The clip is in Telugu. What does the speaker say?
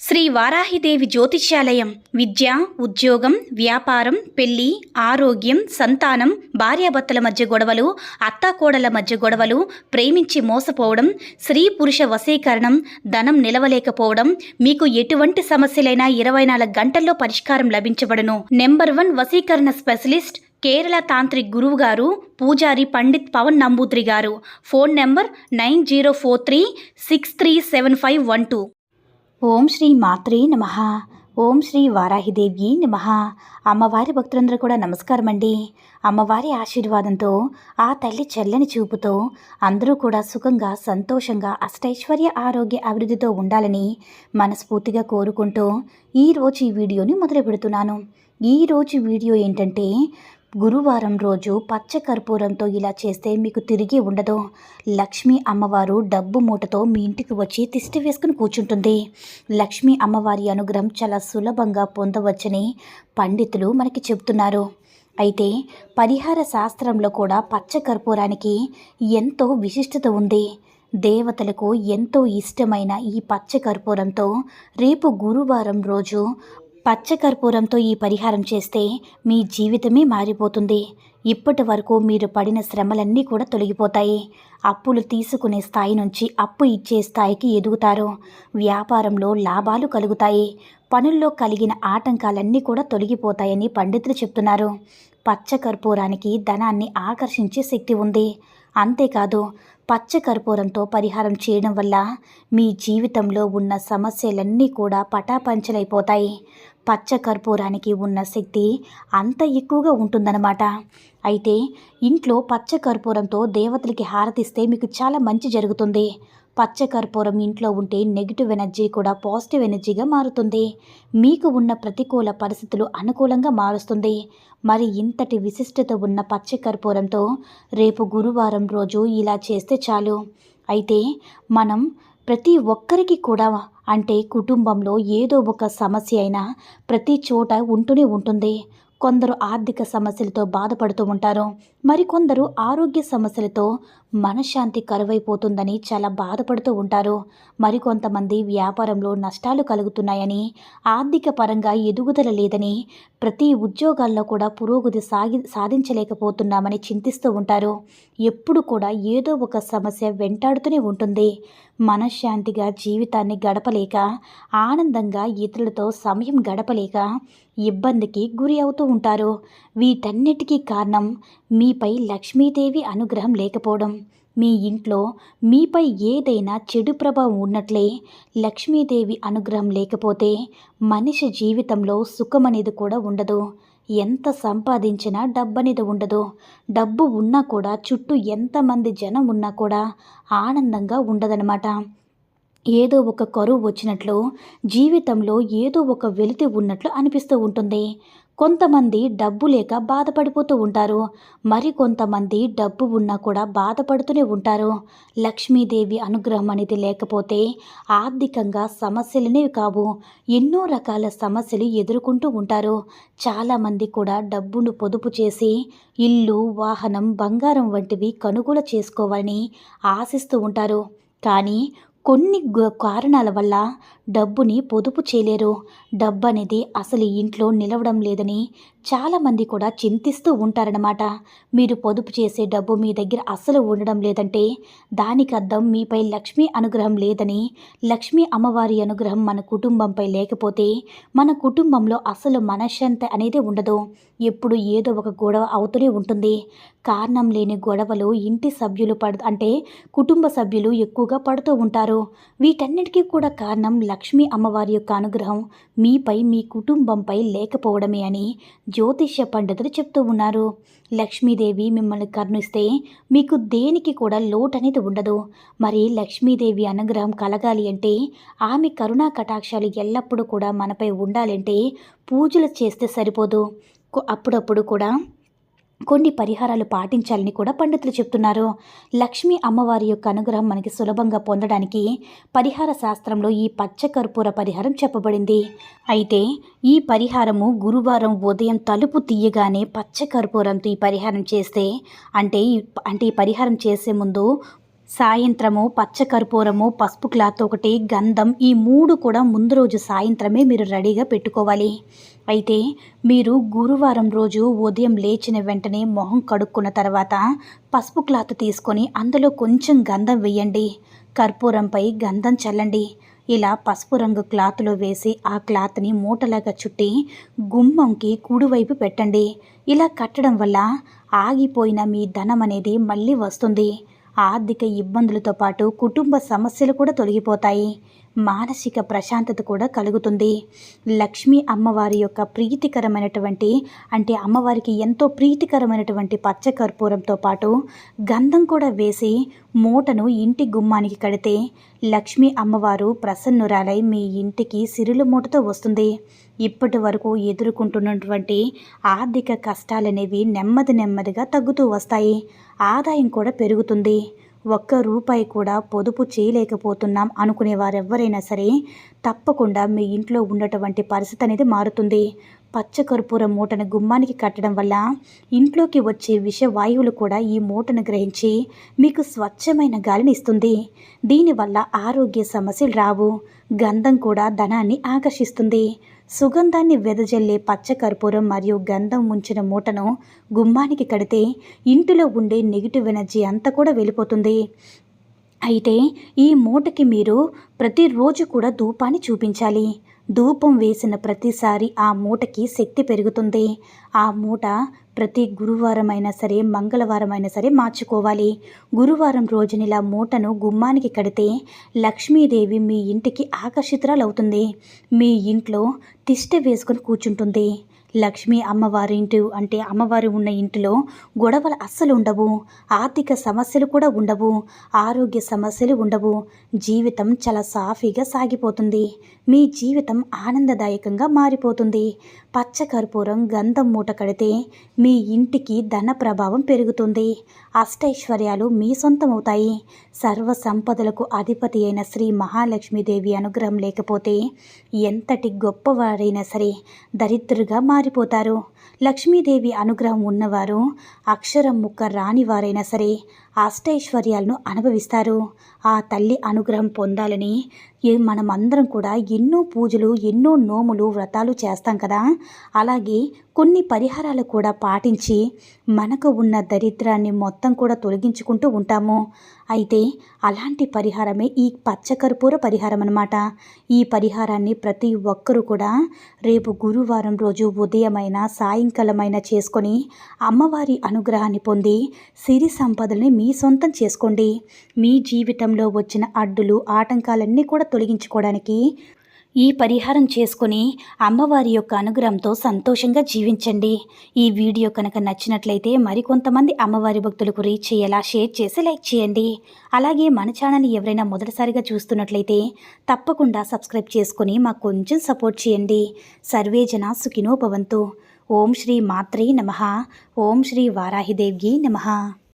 శ్రీ వారాహిదేవి జ్యోతిష్యాలయం విద్య, ఉద్యోగం, వ్యాపారం, పెళ్లి, ఆరోగ్యం, సంతానం, భార్యాభర్తల మధ్య గొడవలు, అత్తాకోడల మధ్య గొడవలు, ప్రేమించి మోసపోవడం, స్త్రీ పురుష వశీకరణం, ధనం నిలవలేకపోవడం, మీకు ఎటువంటి సమస్యలైనా 24 గంటల్లో పరిష్కారం లభించబడును. నెంబర్ 1 వశీకరణ స్పెషలిస్ట్ కేరళ తాంత్రిక్ గురువు గారు పూజారి పండిత్ పవన్ నంబూద్రి గారు. Phone number 9043637512. ఓం శ్రీ మాత్రే నమః. ఓం శ్రీ వారాహిదేవి నమః. అమ్మవారి భక్తులందరూ కూడా నమస్కారం అండి. అమ్మవారి ఆశీర్వాదంతో, ఆ తల్లి చల్లని చూపుతో అందరూ కూడా సుఖంగా, సంతోషంగా, అష్టైశ్వర్య, ఆరోగ్య, అభివృద్ధితో ఉండాలని మనస్ఫూర్తిగా కోరుకుంటూ ఈరోజు ఈ వీడియోని మొదలు పెడుతున్నాను. ఈరోజు వీడియో ఏంటంటే, గురువారం రోజు పచ్చ కర్పూరంతో ఇలా చేస్తే మీకు తిరిగి ఉండదు. లక్ష్మీ అమ్మవారు డబ్బు మూటతో మీ ఇంటికి వచ్చి తిష్టి వేసుకుని కూర్చుంటుంది. లక్ష్మీ అమ్మవారి అనుగ్రహం చాలా సులభంగా పొందవచ్చని పండితులు మనకి చెబుతున్నారు. అయితే పరిహార శాస్త్రంలో కూడా పచ్చ కర్పూరానికి ఎంతో విశిష్టత ఉంది. దేవతలకు ఎంతో ఇష్టమైన ఈ పచ్చ కర్పూరంతో రేపు గురువారం రోజు పచ్చ కర్పూరంతో ఈ పరిహారం చేస్తే మీ జీవితమే మారిపోతుంది. ఇప్పటి వరకు మీరు పడిన శ్రమలన్నీ కూడా తొలగిపోతాయి. అప్పులు తీసుకునే స్థాయి నుంచి అప్పు ఇచ్చే స్థాయికి ఎదుగుతారు. వ్యాపారంలో లాభాలు కలుగుతాయి. పనుల్లో కలిగిన ఆటంకాలన్నీ కూడా తొలగిపోతాయని పండితులు చెప్తున్నారు. పచ్చ కర్పూరానికి ధనాన్ని ఆకర్షించే శక్తి ఉంది. అంతేకాదు, పచ్చ కర్పూరంతో పరిహారం చేయడం వల్ల మీ జీవితంలో ఉన్న సమస్యలన్నీ కూడా పటాపంచలైపోతాయి. పచ్చ కర్పూరానికి ఉన్న శక్తి అంత ఎక్కువగా ఉంటుందన్నమాట. అయితే ఇంట్లో పచ్చ కర్పూరంతో దేవతలకి హారతిస్తే మీకు చాలా మంచి జరుగుతుంది. పచ్చ కర్పూరం ఇంట్లో ఉంటే నెగిటివ్ ఎనర్జీ కూడా పాజిటివ్ ఎనర్జీగా మారుతుంది. మీకు ఉన్న ప్రతికూల పరిస్థితులు అనుకూలంగా మారుస్తుంది. మరి ఇంతటి విశిష్టత ఉన్న పచ్చ కర్పూరంతో రేపు గురువారం రోజు ఇలా చేస్తే చాలు. అయితే మనం ప్రతి ఒక్కరికి కూడా, అంటే కుటుంబంలో ఏదో ఒక సమస్య అయినా ప్రతి చోట ఉంటూనే ఉంటుంది. కొందరు ఆర్థిక సమస్యలతో బాధపడుతూ ఉంటారు. మరికొందరు ఆరోగ్య సమస్యలతో మనశ్శాంతి కరువైపోతుందని చాలా బాధపడుతూ ఉంటారు. మరికొంతమంది వ్యాపారంలో నష్టాలు కలుగుతున్నాయని, ఆర్థిక పరంగా ఎదుగుదల లేదని, ప్రతి ఉద్యోగాల్లో కూడా పురోగతి సాధించలేకపోతున్నామని చింతిస్తూ ఉంటారు. ఎప్పుడు కూడా ఏదో ఒక సమస్య వెంటాడుతూనే ఉంటుంది. మనశ్శాంతిగా జీవితాన్ని గడపలేక, ఆనందంగా ఇతరులతో సమయం గడపలేక ఇబ్బందికి గురి అవుతూ ఉంటారు. వీటన్నిటికీ కారణం మీపై లక్ష్మీదేవి అనుగ్రహం లేకపోవడం. మీ ఇంట్లో మీపై ఏదైనా చెడు ప్రభావం ఉన్నట్లే. లక్ష్మీదేవి అనుగ్రహం లేకపోతే మనిషి జీవితంలో సుఖం అనేది కూడా ఉండదు. ఎంత సంపాదించినా డబ్బు అనేది ఉండదు. డబ్బు ఉన్నా కూడా చుట్టూ ఎంతమంది జనం ఉన్నా కూడా ఆనందంగా ఉండదన్నమాట. ఏదో ఒక కరువు వచ్చినట్లు, జీవితంలో ఏదో ఒక వెలితి ఉన్నట్లు అనిపిస్తూ ఉంటుంది. కొంతమంది డబ్బు లేక బాధపడిపోతూ ఉంటారు. మరికొంతమంది డబ్బు ఉన్నా కూడా బాధపడుతూనే ఉంటారు. లక్ష్మీదేవి అనుగ్రహం అనేది లేకపోతే ఆర్థికంగా సమస్యలనే కావు, ఎన్నో రకాల సమస్యలు ఎదుర్కొంటూ ఉంటారు. చాలామంది కూడా డబ్బును పొదుపు చేసి ఇల్లు, వాహనం, బంగారం వంటివి కొనుగోలు చేసుకోవాలని ఆశిస్తూ ఉంటారు. కానీ కొన్ని కారణాల వల్ల డబ్బుని పొదుపు చేయలేరు. డబ్బు అనేది అసలు ఇంట్లో నిలవడం లేదని చాలామంది కూడా చింతిస్తూ ఉంటారన్నమాట. మీరు పొదుపు చేసే డబ్బు మీ దగ్గర అస్సలు ఉండడం లేదంటే దానికి అర్థం మీపై లక్ష్మీ అనుగ్రహం లేదని. లక్ష్మీ అమ్మవారి అనుగ్రహం మన కుటుంబంపై లేకపోతే మన కుటుంబంలో అసలు మనశ్శాంతి అనేది ఉండదు. ఎప్పుడు ఏదో ఒక గొడవ అవుతూనే ఉంటుంది. కారణం లేని గొడవలు ఇంటి సభ్యులు అంటే కుటుంబ సభ్యులు ఎక్కువగా పడుతూ ఉంటారు. వీటన్నిటికీ కూడా కారణం లక్ష్మీ అమ్మవారి యొక్క అనుగ్రహం మీపై, మీ కుటుంబంపై లేకపోవడమే అని జ్యోతిష్య పండితులు చెప్తూ ఉన్నారు. లక్ష్మీదేవి మిమ్మల్ని కరుణిస్తే మీకు దేనికి కూడా లోటు అనేది ఉండదు. మరి లక్ష్మీదేవి అనుగ్రహం కలగాలి అంటే, ఆమె కరుణా కటాక్షాలు ఎల్లప్పుడూ కూడా మనపై ఉండాలంటే పూజలు చేస్తే సరిపోదు. అప్పుడప్పుడు కూడా కొన్ని పరిహారాలు పాటించాలని కూడా పండితులు చెప్తున్నారు. లక్ష్మీ అమ్మవారి యొక్క అనుగ్రహం మనకి సులభంగా పొందడానికి పరిహార శాస్త్రంలో ఈ పచ్చ కర్పూర పరిహారం చెప్పబడింది. అయితే ఈ పరిహారము గురువారం ఉదయం తలుపు తీయగానే పచ్చ కర్పూరంతో ఈ పరిహారం చేస్తే, అంటే ఈ పరిహారం చేసే ముందు సాయంత్రము పచ్చకర్పూరము, పసుపు క్లాత్ ఒకటి, గంధం, ఈ 3 కూడా ముందు రోజు సాయంత్రమే మీరు రెడీగా పెట్టుకోవాలి. అయితే మీరు గురువారం రోజు ఉదయం లేచిన వెంటనే మొహం కడుక్కున్న తర్వాత పసుపు క్లాత్ తీసుకొని అందులో కొంచెం గంధం వేయండి. కర్పూరంపై గంధం చల్లండి. ఇలా పసుపు రంగు క్లాత్లో వేసి ఆ క్లాత్ని మూటలాగా చుట్టి గుమ్మంకి కుడివైపు పెట్టండి. ఇలా కట్టడం వల్ల ఆగిపోయిన మీ ధనం అనేది మళ్ళీ వస్తుంది. ఆర్థిక ఇబ్బందులతో పాటు కుటుంబ సమస్యలు కూడా తొలగిపోతాయి. మానసిక ప్రశాంతత కూడా కలుగుతుంది. లక్ష్మీ అమ్మవారి యొక్క ప్రీతికరమైనటువంటి అమ్మవారికి ఎంతో ప్రీతికరమైనటువంటి పచ్చకర్పూరంతో పాటు గంధం కూడా వేసి మూటను ఇంటి గుమ్మానికి కడితే లక్ష్మీ అమ్మవారు ప్రసన్నురాలై మీ ఇంటికి సిరుల మూటతో వస్తుంది. ఇప్పటి వరకు ఎదుర్కొంటున్నటువంటి ఆర్థిక కష్టాలనేవి నెమ్మదిగా తగ్గుతూ వస్తాయి. ఆదాయం కూడా పెరుగుతుంది. ఒక్క రూపాయి కూడా పొదుపు చేయలేకపోతున్నాం అనుకునే వారెవ్వరైనా సరే తప్పకుండా మీ ఇంట్లో ఉన్నటువంటి పరిస్థితి అనేది మారుతుంది. పచ్చకర్పూరం మూటను గుమ్మానికి కట్టడం వల్ల ఇంట్లోకి వచ్చే విషవాయువులు కూడా ఈ మూటను గ్రహించి మీకు స్వచ్ఛమైన గాలిని ఇస్తుంది. దీనివల్ల ఆరోగ్య సమస్యలు రావు. గంధం కూడా ధనాన్ని ఆకర్షిస్తుంది. సుగంధాన్ని వెదజల్లే పచ్చకర్పూరం మరియు గంధం ఉంచిన మూటను గుమ్మానికి కడితే ఇంటిలో ఉండే నెగిటివ్ ఎనర్జీ అంతా కూడా వెళ్ళిపోతుంది. అయితే ఈ మూటకి మీరు ప్రతిరోజు కూడా ధూపాన్ని చూపించాలి. ధూపం వేసిన ప్రతిసారి ఆ మూటకి శక్తి పెరుగుతుంది. ఆ మూట ప్రతి గురువారం అయినా సరే, మంగళవారం అయినా సరే మార్చుకోవాలి. గురువారం రోజునిలా మూటను గుమ్మానికి కడితే లక్ష్మీదేవి మీ ఇంటికి ఆకర్షితురాలవుతుంది. మీ ఇంట్లో తిష్ట వేసుకొని కూర్చుంటుంది. లక్ష్మీ అమ్మవారి అమ్మవారు ఉన్న ఇంటిలో గొడవలు అస్సలు ఉండవు. ఆర్థిక సమస్యలు కూడా ఉండవు. ఆరోగ్య సమస్యలు ఉండవు. జీవితం చాలా సాఫీగా సాగిపోతుంది. మీ జీవితం ఆనందదాయకంగా మారిపోతుంది. పచ్చకర్పూరం గంధం మూట కడితే మీ ఇంటికి ధన ప్రభావం పెరుగుతుంది. అష్టైశ్వర్యాలు మీ సొంతమవుతాయి. సర్వ సంపదలకు అధిపతి అయిన శ్రీ మహాలక్ష్మీదేవి అనుగ్రహం లేకపోతే ఎంతటి గొప్పవారైనా సరే దరిద్రుగా మారిపోతారు. లక్ష్మీదేవి అనుగ్రహం ఉన్నవారు అక్షరం ముక్క రాని వారైనా సరే అష్టైశ్వర్యాలను అనుభవిస్తారు. ఆ తల్లి అనుగ్రహం పొందాలని మనమందరం కూడా ఎన్నో పూజలు, ఎన్నో నోములు, వ్రతాలు చేస్తాం కదా. అలాగే కొన్ని పరిహారాలు కూడా పాటించి మనకు ఉన్న దరిద్రాన్ని మొత్తం కూడా తొలగించుకుంటూ ఉంటాము. అయితే అలాంటి పరిహారమే ఈ పచ్చకర్పూర పరిహారం అన్నమాట. ఈ పరిహారాన్ని ప్రతి ఒక్కరూ కూడా రేపు గురువారం రోజు ఉదయమైనా సాయంకాలమైనా చేసుకొని అమ్మవారి అనుగ్రహాన్ని పొంది సిరి సంపదల్ని మీ సొంతం చేసుకోండి. మీ జీవితంలో వచ్చిన అడ్డులు, ఆటంకాలన్నీ కూడా తొలగించుకోవడానికి ఈ పరిహారం చేసుకొని అమ్మవారి యొక్క అనుగ్రహంతో సంతోషంగా జీవించండి. ఈ వీడియో కనుక నచ్చినట్లయితే మరికొంతమంది అమ్మవారి భక్తులకు రీచ్ అయ్యేలా షేర్ చేసి లైక్ చేయండి. అలాగే మన ఛానల్ని ఎవరైనా మొదటిసారిగా చూస్తున్నట్లయితే తప్పకుండా సబ్స్క్రైబ్ చేసుకొని మాకు కొంచెం సపోర్ట్ చేయండి. సర్వే జన సుఖినో భవంతు. ఓం శ్రీ మాత్రే నమః. ఓం శ్రీ వారాహిదేవ్యై నమః.